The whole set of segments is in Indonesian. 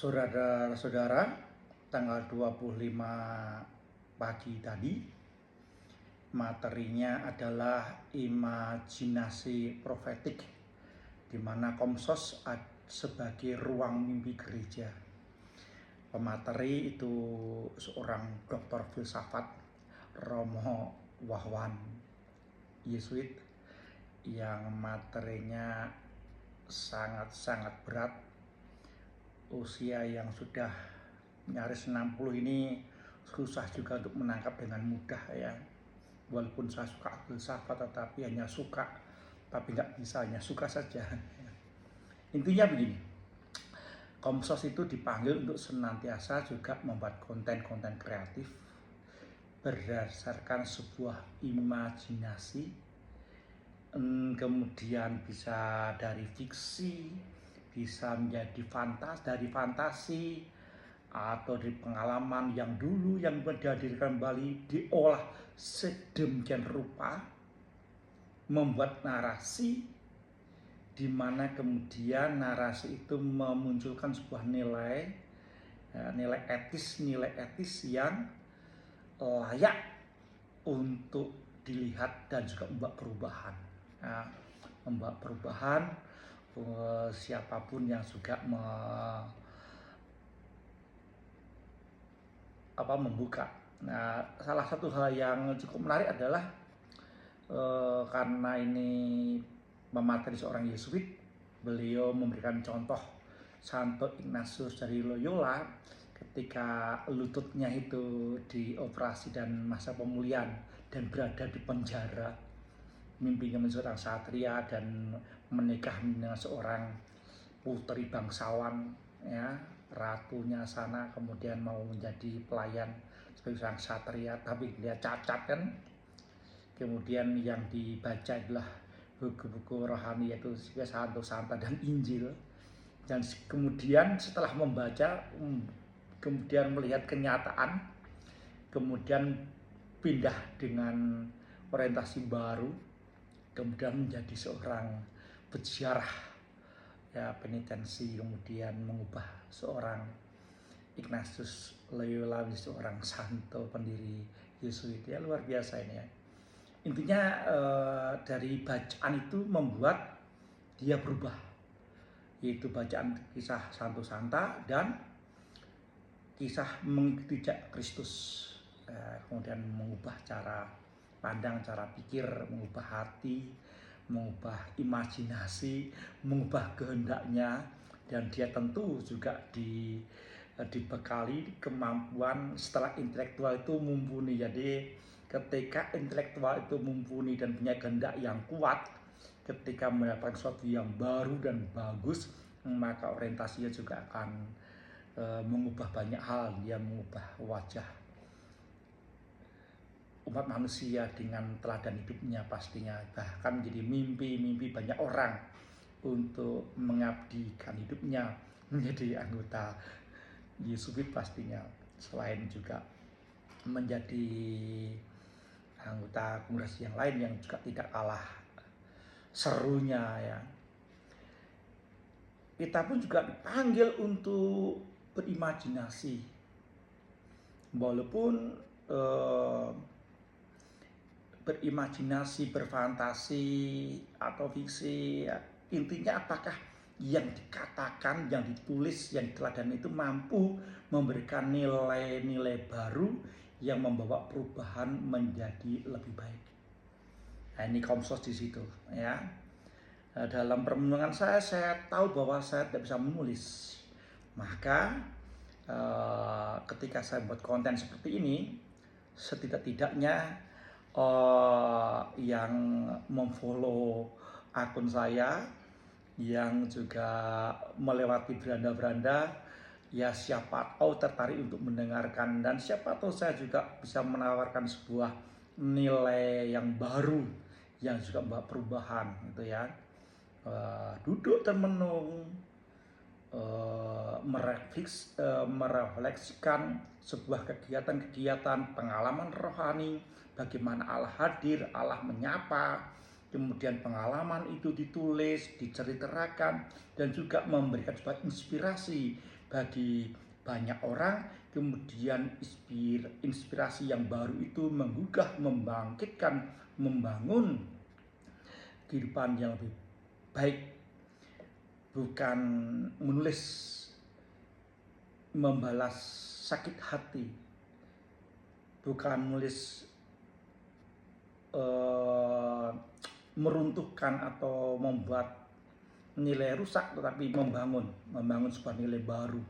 Saudara-saudara, tanggal 25 pagi tadi materinya adalah imajinasi profetik, di mana Komsos sebagai ruang mimpi gereja. Pemateri itu seorang doktor filsafat Romo Wahwan, Yesuit, yang materinya sangat-sangat berat. Usia yang sudah nyaris 60 ini susah juga untuk menangkap dengan mudah ya. Walaupun saya suka filsafat, tetapi hanya suka, tapi nggak bisa, hanya suka saja. Intinya begini, Komsos itu dipanggil untuk senantiasa juga membuat konten-konten kreatif berdasarkan sebuah imajinasi, kemudian bisa dari fiksi, bisa menjadi fantasi, atau dari pengalaman yang dulu yang dihadirkan kembali, diolah sedemikian rupa, membuat narasi, di mana kemudian narasi itu memunculkan sebuah nilai etis yang layak untuk dilihat dan juga membuat perubahan. Nah, membuat perubahan, siapapun yang juga membuka. Nah, salah satu hal yang cukup menarik adalah karena ini pemateri seorang Yesuit, beliau memberikan contoh Santo Ignatius dari Loyola ketika lututnya itu dioperasi dan masa pemulihan dan berada di penjara, mimpinya menjadi seorang satria dan menikah dengan seorang putri bangsawan ya, ratunya sana, kemudian mau menjadi pelayan sebagai seorang satria, tapi dia cacat kan. Kemudian yang dibaca adalah buku-buku rohani, yaitu Santo Santa dan Injil. Dan kemudian setelah membaca, kemudian melihat kenyataan, kemudian pindah dengan orientasi baru, kemudian menjadi seorang peziarah ya, penitensi, kemudian mengubah seorang Ignatius Loyola menjadi seorang santo pendiri Yesuit. Ya, luar biasa ini ya. Intinya dari bacaan itu membuat dia berubah, yaitu bacaan kisah Santo Santa dan kisah mengikuti Kristus, kemudian mengubah cara pandang, cara pikir, mengubah hati, mengubah imajinasi, mengubah kehendaknya, dan dia tentu juga dibekali kemampuan setelah intelektual itu mumpuni. Jadi ketika intelektual itu mumpuni dan punya kehendak yang kuat, ketika mendapatkan sesuatu yang baru dan bagus, maka orientasinya juga akan mengubah banyak hal. Dia mengubah wajah umat manusia dengan teladan hidupnya pastinya, bahkan menjadi mimpi banyak orang untuk mengabdikan hidupnya menjadi anggota Yesuit pastinya, selain juga menjadi anggota kongres yang lain yang juga tidak kalah serunya ya. Kita pun juga dipanggil untuk berimajinasi, walaupun berimajinasi, berfantasi atau fiksi ya. Intinya apakah yang dikatakan, yang ditulis, yang diteladani itu mampu memberikan nilai-nilai baru yang membawa perubahan menjadi lebih baik. Nah, ini Komsos di situ ya. Dalam permenungan saya tahu bahwa saya tidak bisa menulis. Maka ketika saya buat konten seperti ini, setidak-tidaknya yang memfollow akun saya, yang juga melewati beranda-beranda, ya siapa tahu tertarik untuk mendengarkan, dan siapa tahu saya juga bisa menawarkan sebuah nilai yang baru yang juga membawa perubahan gitu ya. Duduk dan menung, merefleksikan sebuah kegiatan-kegiatan pengalaman rohani, bagaimana Allah hadir, Allah menyapa, kemudian pengalaman itu ditulis, diceritakan, dan juga memberikan sebuah inspirasi bagi banyak orang, kemudian inspirasi yang baru itu menggugah, membangkitkan, membangun kehidupan yang lebih baik, bukan menulis membalas sakit hati, bukan menulis meruntuhkan atau membuat nilai rusak, tetapi membangun sebuah nilai baru,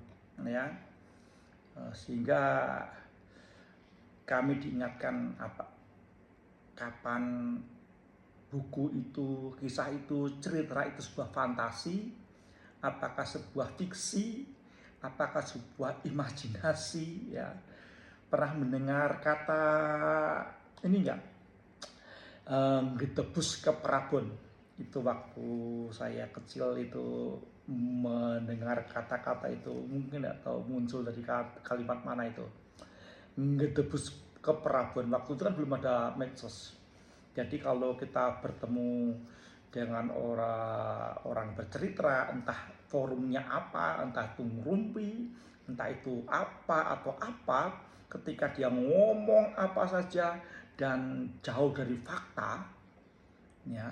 ya. Sehingga kami diingatkan kapan buku itu, kisah itu, cerita itu sebuah fantasi, apakah sebuah fiksi, apakah sebuah imajinasi, ya. Pernah mendengar kata ini enggak? Ditebus ke Prabon. Itu waktu saya kecil itu mendengar kata-kata itu, mungkin nggak tahu muncul dari kalimat mana itu. Ditebus ke Prabon. Waktu itu kan belum ada medsos. Jadi kalau kita bertemu dengan orang bercerita, entah forumnya apa, entah itu ngerumpi, entah itu apa atau apa, ketika dia ngomong apa saja dan jauh dari fakta, ya,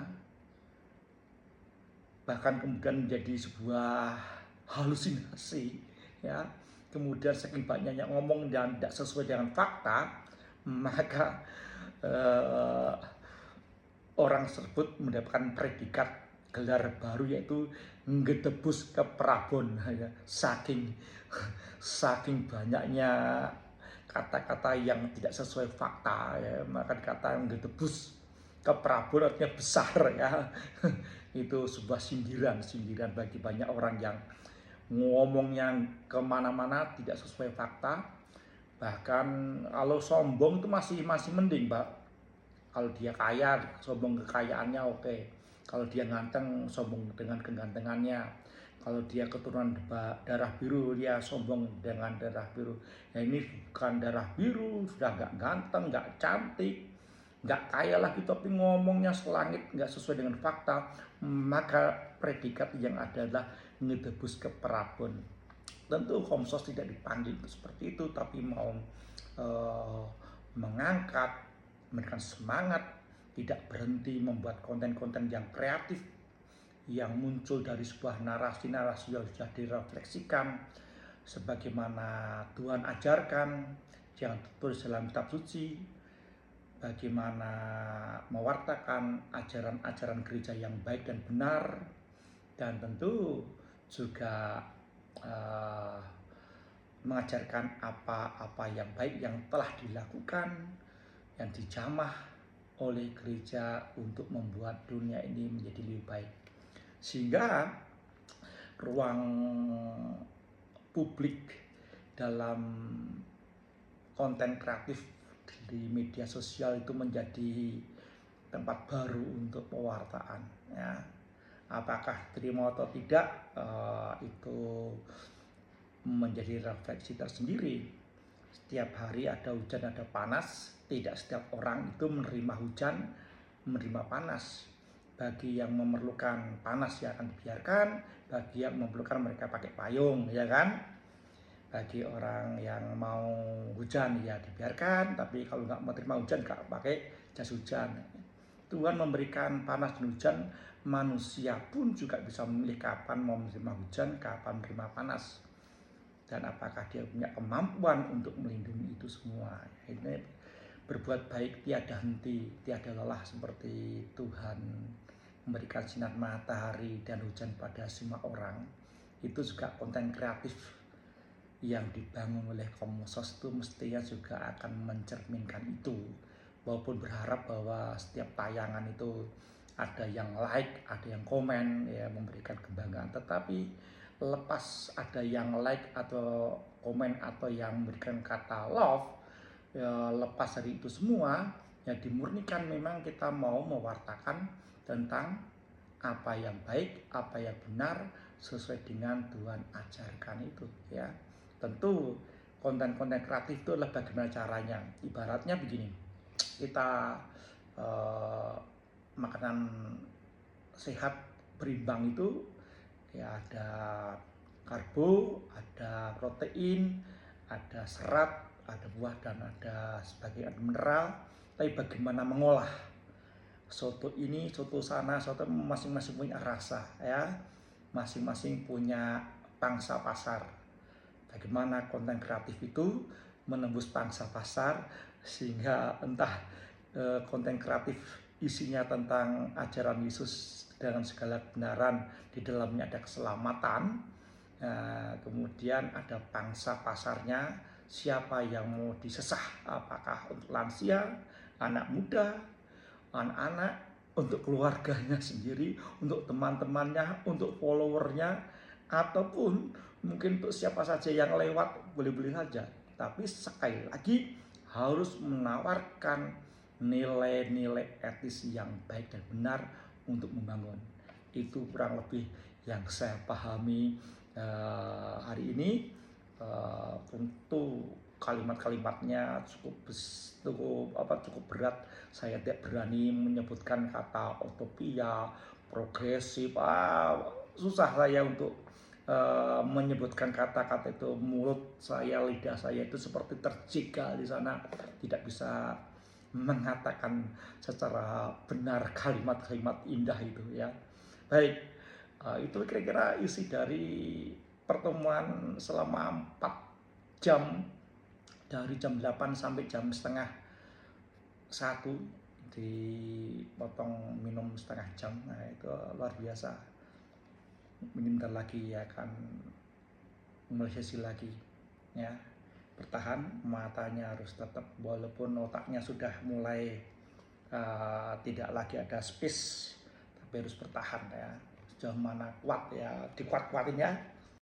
bahkan kemudian menjadi sebuah halusinasi, ya, kemudian saking banyaknya ngomong dan tidak sesuai dengan fakta, maka orang tersebut mendapatkan predikat gelar baru, yaitu ngedebus ke Prabon, ya. Saking banyaknya kata-kata yang tidak sesuai fakta, ya, maka dikata ngedebus ke Prabon artinya besar, ya. Itu sebuah sindiran bagi banyak orang yang ngomongnya kemana-mana tidak sesuai fakta. Bahkan kalau sombong itu masih mending, Pak. Kalau dia kaya, sombong kekayaannya oke. Kalau dia ganteng, sombong dengan kegantengannya. Kalau dia keturunan darah biru, dia sombong dengan darah biru. Nah, ini bukan darah biru, sudah nggak ganteng, nggak cantik, nggak kaya lagi, tapi ngomongnya selangit, nggak sesuai dengan fakta. Maka predikat yang ada adalah ngedebus ke Prabon. Tentu Komsos tidak dipanggil seperti itu, tapi mau mengangkat, memberikan semangat, tidak berhenti membuat konten-konten yang kreatif, yang muncul dari sebuah narasi-narasi yang sudah direfleksikan sebagaimana Tuhan ajarkan, yang tertulis dalam kitab suci, bagaimana mewartakan ajaran-ajaran gereja yang baik dan benar, dan tentu juga mengajarkan apa-apa yang baik yang telah dilakukan, yang dijamah oleh gereja untuk membuat dunia ini menjadi lebih baik. Sehingga ruang publik dalam konten kreatif di media sosial itu menjadi tempat baru untuk pewartaan, ya. Apakah terima atau tidak, itu menjadi refleksi tersendiri. Setiap hari ada hujan, ada panas. Tidak setiap orang itu menerima hujan, menerima panas. Bagi yang memerlukan panas ya akan dibiarkan, bagi yang memerlukan mereka pakai payung, ya kan. Bagi orang yang mau hujan ya dibiarkan, tapi kalau nggak mau terima hujan nggak pakai jas hujan. Tuhan memberikan panas dan hujan, manusia pun juga bisa memilih kapan mau menerima hujan, kapan menerima panas. Dan apakah dia punya kemampuan untuk melindungi itu semua. Ini berbuat baik tiada henti, tiada lelah, seperti Tuhan memberikan sinar matahari dan hujan pada semua orang. Itu juga konten kreatif yang dibangun oleh Komsos itu mestinya juga akan mencerminkan itu. Walaupun berharap bahwa setiap tayangan itu ada yang like, ada yang komen, ya, memberikan kebanggaan. Tetapi lepas ada yang like atau komen atau yang memberikan kata love, ya, lepas dari itu semua, ya dimurnikan memang kita mau mewartakan tentang apa yang baik, apa yang benar sesuai dengan Tuhan ajarkan itu, ya. Tentu konten-konten kreatif itu adalah bagaimana caranya. Ibaratnya begini, kita makanan sehat berimbang itu, ya, ada karbo, ada protein, ada serat, ada buah, dan ada sebagian mineral. Tapi bagaimana mengolah soto ini, soto sana, soto masing-masing punya rasa ya, masing-masing punya pangsa pasar. Bagaimana konten kreatif itu menembus pangsa pasar, sehingga entah konten kreatif isinya tentang ajaran Yesus dengan segala kebenaran, di dalamnya ada keselamatan. Kemudian ada pangsa pasarnya, siapa yang mau disesah, apakah untuk lansia, anak muda, anak-anak, untuk keluarganya sendiri, untuk teman-temannya, untuk followernya, ataupun mungkin untuk siapa saja yang lewat, boleh-boleh saja. Tapi sekali lagi harus menawarkan nilai-nilai etis yang baik dan benar untuk membangun. Itu kurang lebih yang saya pahami hari ini. Tentu kalimat-kalimatnya cukup berat. Saya tidak berani menyebutkan kata utopia, progresif. Susah saya untuk menyebutkan kata-kata itu. Mulut saya, lidah saya itu seperti terjegal di sana, tidak bisa mengatakan secara benar kalimat-kalimat indah itu ya. Baik, itu kira-kira isi dari pertemuan selama 4 jam, dari jam 8 sampai jam setengah 1, dipotong minum setengah jam. Nah itu luar biasa. Bentar lagi akan mulai sesi lagi ya. Bertahan, matanya harus tetap, walaupun otaknya sudah mulai tidak lagi ada space, tapi harus bertahan ya. Sejauh mana kuat ya, dikuat-kuatin ya.